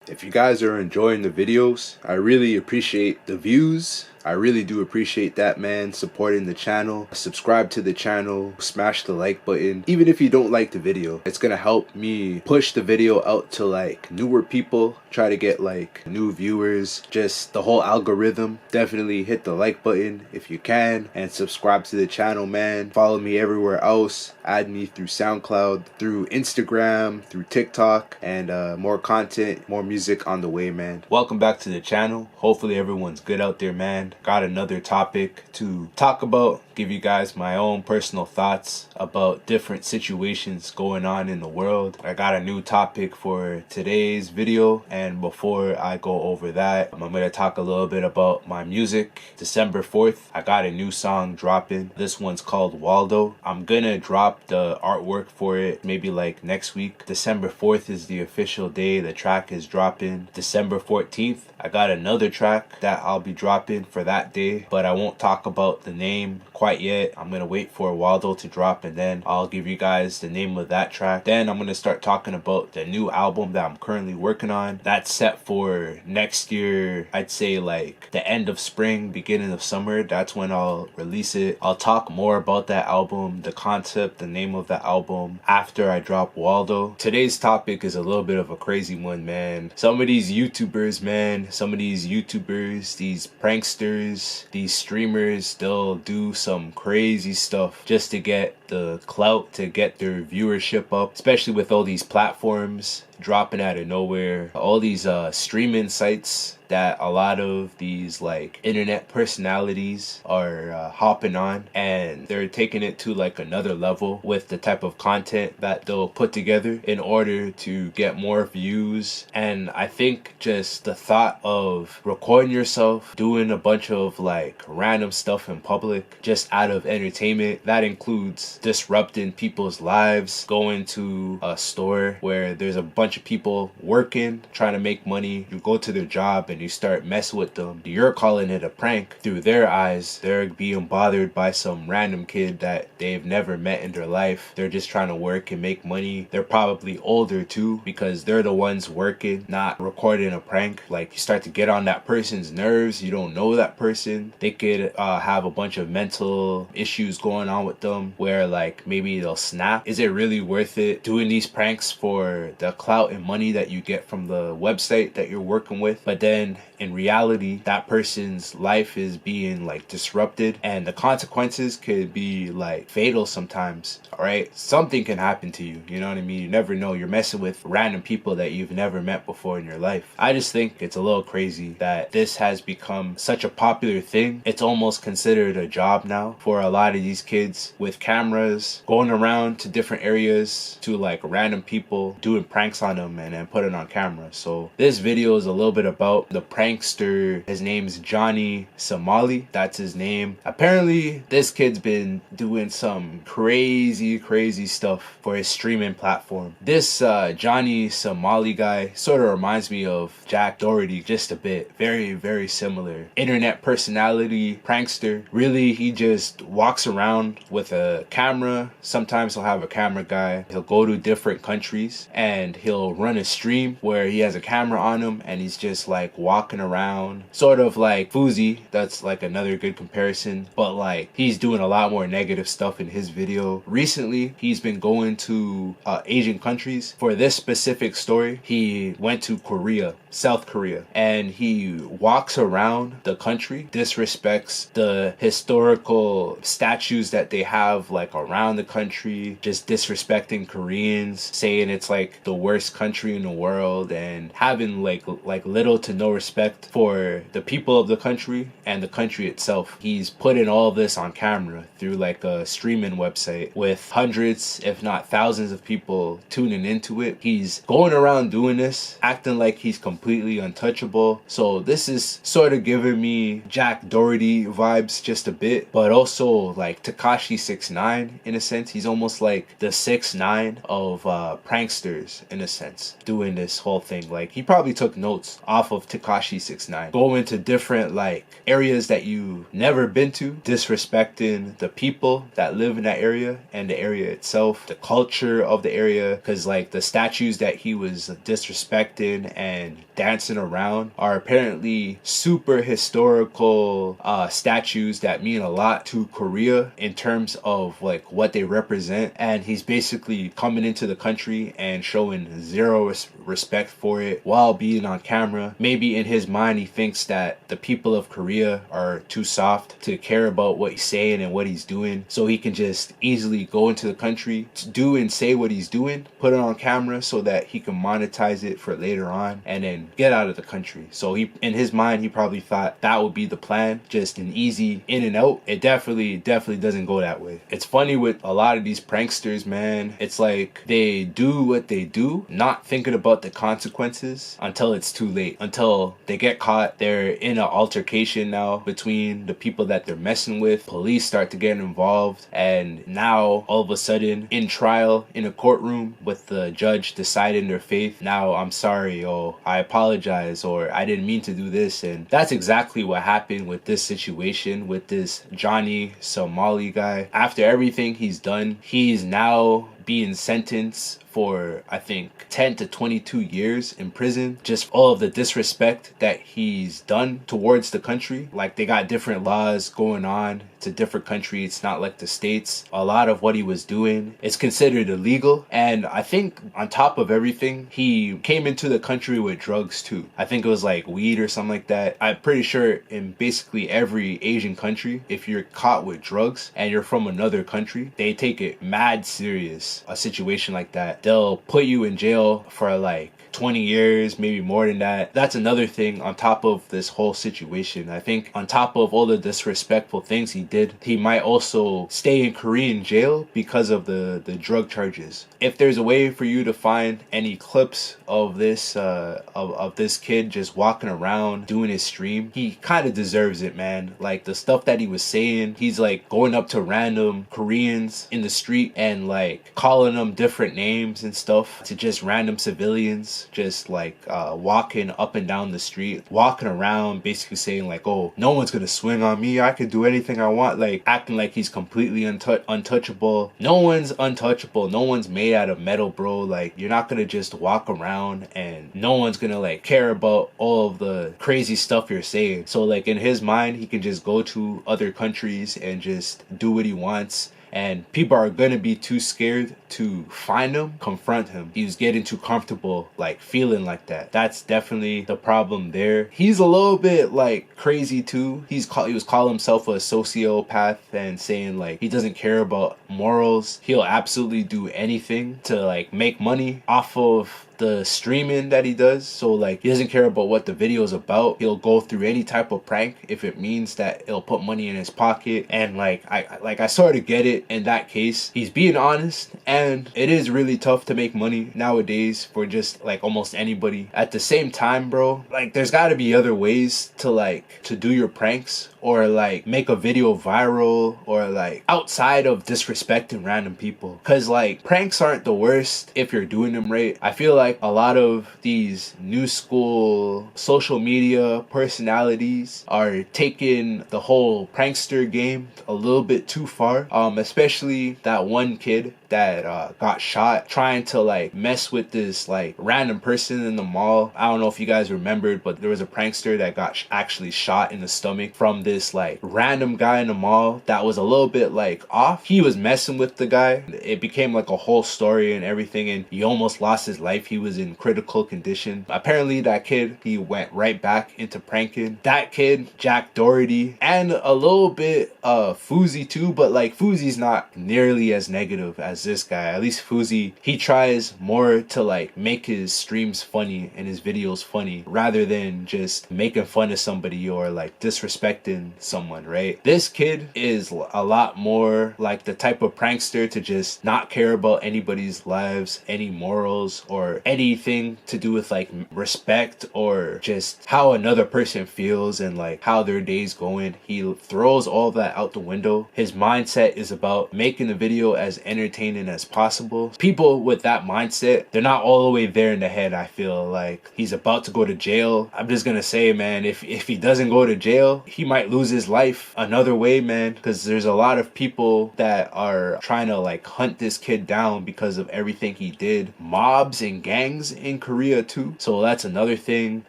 If you guys are enjoying the videos, I really appreciate the views. I really do appreciate that, man. Supporting the channel, subscribe to the channel, smash the like button. Even if you don't like the video, it's gonna help me push the video out to like newer people, try to get like new viewers, just the whole algorithm. Definitely hit the like button if you can, and subscribe to the channel, man. Follow me everywhere else. Add me through SoundCloud, through Instagram, through TikTok, and more content, more music on the way, man. Welcome back to the channel. Hopefully everyone's good out there, man. Got another topic to talk about, give you guys my own personal thoughts about different situations going on in the world. I got a new topic for today's video, and before I go over that, I'm gonna talk a little bit about my music. December 4th, I got a new song dropping. This one's called Waldo. I'm gonna drop the artwork for it maybe like next week. December 4th is the official day the track is dropping. December 14th, I got another track that I'll be dropping for that day, but I won't talk about the name quite yet. I'm gonna wait for Waldo to drop, and then I'll give you guys the name of that track. Then I'm gonna start talking about the new album that I'm currently working on. That's set for next year. I'd say like the end of spring, beginning of summer. That's when I'll release it. I'll talk more about that album, the concept, the name of the album, after I drop Waldo. Today's topic is a little bit of a crazy one, man. Some of these YouTubers, man, these pranksters, these streamers, they'll do some crazy stuff just to get the clout, to get their viewership up, especially with all these platforms dropping out of nowhere, all these streaming sites that a lot of these like internet personalities are hopping on, and they're taking it to like another level with the type of content that they'll put together in order to get more views. And I think just the thought of recording yourself doing a bunch of like random stuff in public just out of entertainment, that includes disrupting people's lives, going to a store where there's a bunch of people working, trying to make money. You go to their job and you start messing with them. You're calling it a prank. Through their eyes, they're being bothered by some random kid that they've never met in their life. They're just trying to work and make money. They're probably older too, because they're the ones working, not recording a prank. Like, you start to get on that person's nerves. You don't know that person. They could have a bunch of mental issues going on with them where like maybe they'll snap. Is it really worth it doing these pranks for the clout and money that you get from the website that you're working with? But then in reality, that person's life is being like disrupted, and the consequences could be like fatal sometimes. All right, something can happen to you, you know what I mean? You never know. You're messing with random people that you've never met before in your life. I just think it's a little crazy that this has become such a popular thing. It's almost considered a job now for a lot of these kids, with cameras going around to different areas to like random people, doing pranks on them and then put it on camera. So this video is a little bit about the prankster. His name's Johnny Somali. That's his name. Apparently this kid's been doing some crazy stuff for his streaming platform. This Johnny Somali guy sort of reminds me of Jack Doherty just a bit. Very similar. Internet personality, prankster. Really, he just walks around with a camera. Sometimes he'll have a camera guy. He'll go to different countries and he'll run a stream where he has a camera on him and he's just like walking around, sort of like Fuzi. That's like another good comparison, but like he's doing a lot more negative stuff in his video. Recently he's been going to Asian countries. For this specific story, he went to Korea, South Korea, and he walks around the country, disrespects the historical statues that they have like around the country, just disrespecting Koreans, saying it's like the worst country in the world, and having like little to no respect for the people of the country and the country itself. He's putting all of this on camera through like a streaming website with hundreds if not thousands of people tuning into it. He's going around doing this, acting like he's completely untouchable. So this is sort of giving me Jack Doherty vibes just a bit, but also like Tekashi 6ix9ine in a sense. He's almost like the 6ix9ine of pranksters in a sense, doing this whole thing. Like, he probably took notes off of Tekashi 6ix9ine. Go into different like areas that you've never been to, disrespecting the people that live in that area and the area itself, the culture of the area, because like the statues that he was disrespecting and dancing around are apparently super historical statues that mean a lot to Korea in terms of like what they represent. And he's basically coming into the country and showing zero respect for it while being on camera. Maybe in his mind he thinks that the people of Korea are too soft to care about what he's saying and what he's doing, so he can just easily go into the country, do and say what he's doing, put it on camera so that he can monetize it for later on, and then get out of the country. So he, in his mind, he probably thought that would be the plan, just an easy in and out. It definitely doesn't go that way. It's funny with a lot of these pranksters, man. It's like they do what they do, not thinking about the consequences until it's too late, until they get caught. They're in an altercation now between the people that they're messing with. Police start to get involved, and now all of a sudden in trial in a courtroom with the judge deciding their faith, now I'm sorry, or I apologize, or I didn't mean to do this. And that's exactly what happened with this situation with this Johnny Somali guy. After everything he's done, he's now being sentenced for I think 10 to 22 years in prison, just all of the disrespect that he's done towards the country. Like, they got different laws going on to different countries. It's not like the States. A lot of what he was doing is considered illegal, and I think on top of everything, he came into the country with drugs too. I think it was like weed or something like that. I'm pretty sure in basically every Asian country, if you're caught with drugs and you're from another country, they take it mad serious. A situation like that, they'll put you in jail for like 20 years, maybe more than that. That's another thing on top of this whole situation. I think on top of all the disrespectful things he did, he might also stay in Korean jail because of the drug charges. If there's a way for you to find any clips of this of this kid just walking around doing his stream, he kind of deserves it, man. Like, the stuff that he was saying, he's like going up to random Koreans in the street and like calling them different names and stuff, to just random civilians, just like walking up and down the street, walking around basically saying like, oh, no one's gonna swing on me, I can do anything I want, like acting like he's completely untouchable. No one's untouchable. No one's made out of metal, bro. Like, you're not gonna just walk around and no one's gonna like care about all of the crazy stuff you're saying. So like, in his mind, he can just go to other countries and just do what he wants, and people are gonna be too scared to find him, confront him. He was getting too comfortable, like feeling like that. That's definitely the problem there. He's a little bit like crazy too. He was calling himself a sociopath and saying like he doesn't care about morals. He'll absolutely do anything to like make money off of the streaming that he does. So like, he doesn't care about what the video is about. He'll go through any type of prank if it means that it'll put money in his pocket. And like, I sort of get it in that case. He's being honest, and it is really tough to make money nowadays for just like almost anybody. At the same time, bro, like, there's got to be other ways to like to do your pranks, or like make a video viral, or like outside of disrespecting random people. Cause like, pranks aren't the worst if you're doing them right. I feel like a lot of these new school social media personalities are taking the whole prankster game a little bit too far. Especially that one kid that got shot trying to like mess with this like random person in the mall. I don't know if you guys remembered, but there was a prankster that got actually shot in the stomach from this like random guy in the mall that was a little bit like off. He was messing with the guy. It became like a whole story and everything, and he almost lost his life. He was in critical condition. Apparently that kid, he went right back into pranking. That kid, Jack Doherty, and a little bit Fuzi too, but like, Fuzi's not nearly as negative as this guy. At least Fuzi, he tries more to like make his streams funny and his videos funny, rather than just making fun of somebody or like disrespecting someone, right? This kid is a lot more like the type of prankster to just not care about anybody's lives, any morals, or anything to do with like respect, or just how another person feels and like how their day's going. He throws all that out the window. His mindset is about making the video as entertaining entertaining as possible. People with that mindset, they're not all the way there in the head. I feel like he's about to go to jail. I'm just gonna say, man, if he doesn't go to jail, he might lose his life another way, man, because there's a lot of people that are trying to like hunt this kid down because of everything he did. Mobs and gangs in Korea too, so that's another thing.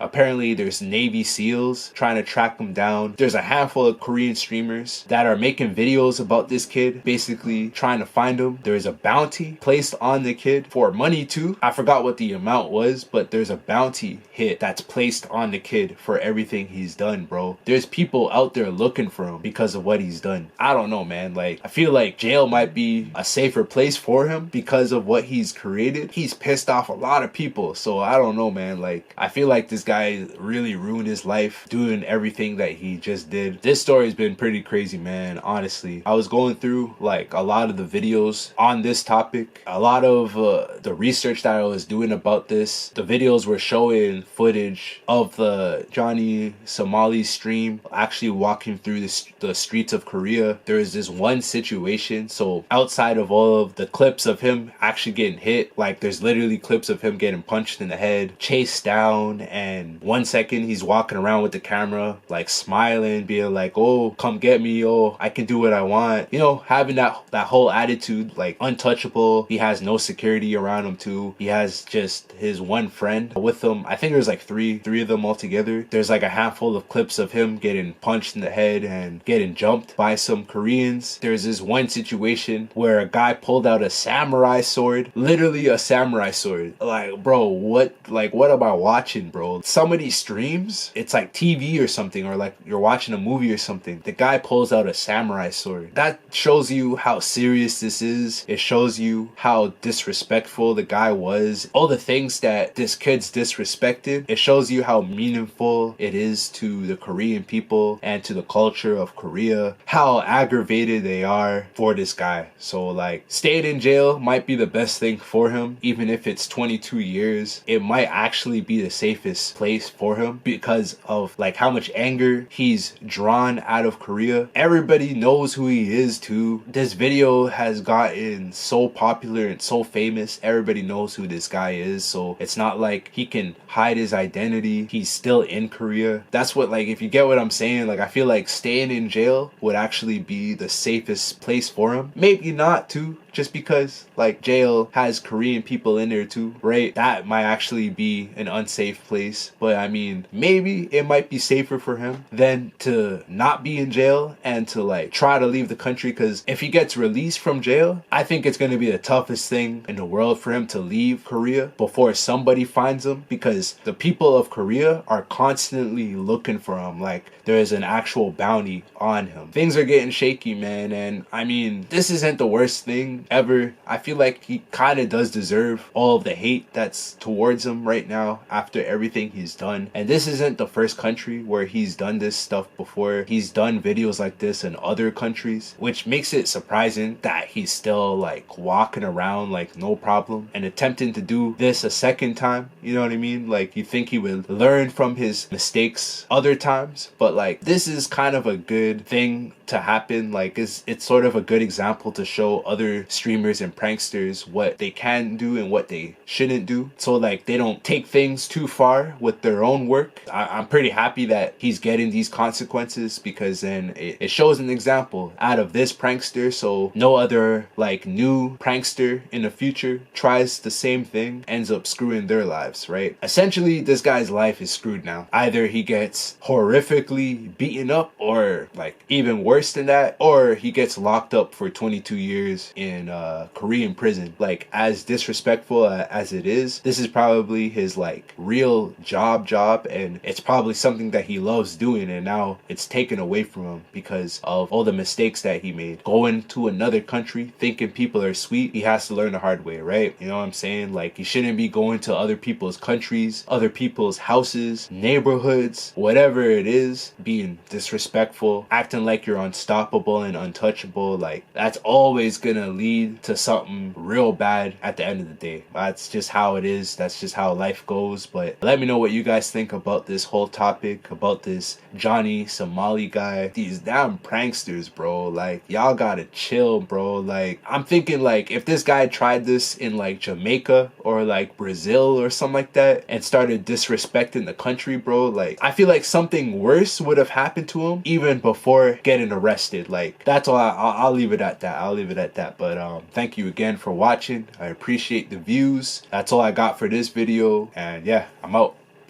Apparently there's Navy SEALs trying to track him down. There's a handful of Korean streamers that are making videos about this kid, basically trying to find him. There's a bounty placed on the kid for money too. I forgot what the amount was, but there's a bounty hit that's placed on the kid for everything he's done, bro. There's people out there looking for him because of what he's done. I don't know, man. Like, I feel like jail might be a safer place for him because of what he's created. He's pissed off a lot of people, so I don't know, man. Like, I feel like this guy really ruined his life doing everything that he just did. This story has been pretty crazy, man, honestly. I was going through like a lot of the videos on this topic, a lot of the research that I was doing about this. The videos were showing footage of the Johnny Somali stream actually walking through the streets of Korea. There is this one situation, so outside of all of the clips of him actually getting hit, like there's literally clips of him getting punched in the head, chased down, and 1 second he's walking around with the camera like smiling, being like, oh, come get me, oh, I can do what I want, you know, having that whole attitude, like untouchable. He has no security around him too. He has just his one friend with him. I think there's like three of them all together. There's like a handful of clips of him getting punched in the head and getting jumped by some Koreans. There's this one situation where a guy pulled out a samurai sword, literally a samurai sword. Like, bro, what am I watching, bro? Some of these streams, it's like TV or something, or like you're watching a movie or something. The guy pulls out a samurai sword. That shows you how serious this is. It shows you how disrespectful the guy was. All the things that this kid's disrespected, it shows you how meaningful it is to the Korean people and to the culture of Korea, how aggravated they are for this guy. So like, staying in jail might be the best thing for him. Even if it's 22 years, it might actually be the safest place for him because of like how much anger he's drawn out of Korea. Everybody knows who he is too. This video has gotten so popular and so famous. Everybody knows who this guy is, so it's not like he can hide his identity. He's still in Korea. That's what, like, if you get what I'm saying, like, I feel like staying in jail would actually be the safest place for him. Maybe not too, just because like jail has Korean people in there too, right? That might actually be an unsafe place, but I mean, maybe it might be safer for him than to not be in jail and to like try to leave the country, because if he gets released from jail, I think it's going to be the toughest thing in the world for him to leave Korea before somebody finds him, because the people of Korea are constantly looking for him. Like, there is an actual bounty on him. Things are getting shaky, man, and I mean, this isn't the worst thing ever. I feel like he kind of does deserve all of the hate that's towards him right now after everything he's done. And this isn't the first country where he's done this stuff before. He's done videos like this in other countries, which makes it surprising that he's still like walking around like no problem and attempting to do this a second time. You know what I mean? Like, you think he would learn from his mistakes other times, but like, this is kind of a good thing to happen. Like, it's sort of a good example to show other streamers and pranksters what they can do and what they shouldn't do, so like they don't take things too far with their own work. I'm pretty happy that he's getting these consequences, because then it shows an example out of this prankster, so no other like new prankster in the future tries the same thing, ends up screwing their lives, right? Essentially, this guy's life is screwed now. Either he gets horrifically beaten up, or like even worse than that, or he gets locked up for 22 years in Korean prison. Like, as disrespectful as it is, this is probably his like real job, and it's probably something that he loves doing, and now it's taken away from him because of all the mistakes that he made. Going to another country thinking people are sweet, he has to learn the hard way, right? You know what I'm saying? Like, he shouldn't be going to other people's countries, other people's houses, neighborhoods, whatever it is, being disrespectful, acting like you're unstoppable and untouchable. Like, that's always gonna lead lead to something real bad at the end of the day. That's just how it is. That's just how life goes. But let me know what you guys think about this whole topic, about this Johnny Somali guy. These damn pranksters, bro. Like, y'all gotta chill, bro. Like, I'm thinking, like, if this guy tried this in like Jamaica or like Brazil or something like that and started disrespecting the country, bro, like, I feel like something worse would have happened to him even before getting arrested. Like, that's all. I'll leave it at that. I'll leave it at that. But thank you again for watching. I appreciate the views. That's all I got for this video, and yeah, I'm out.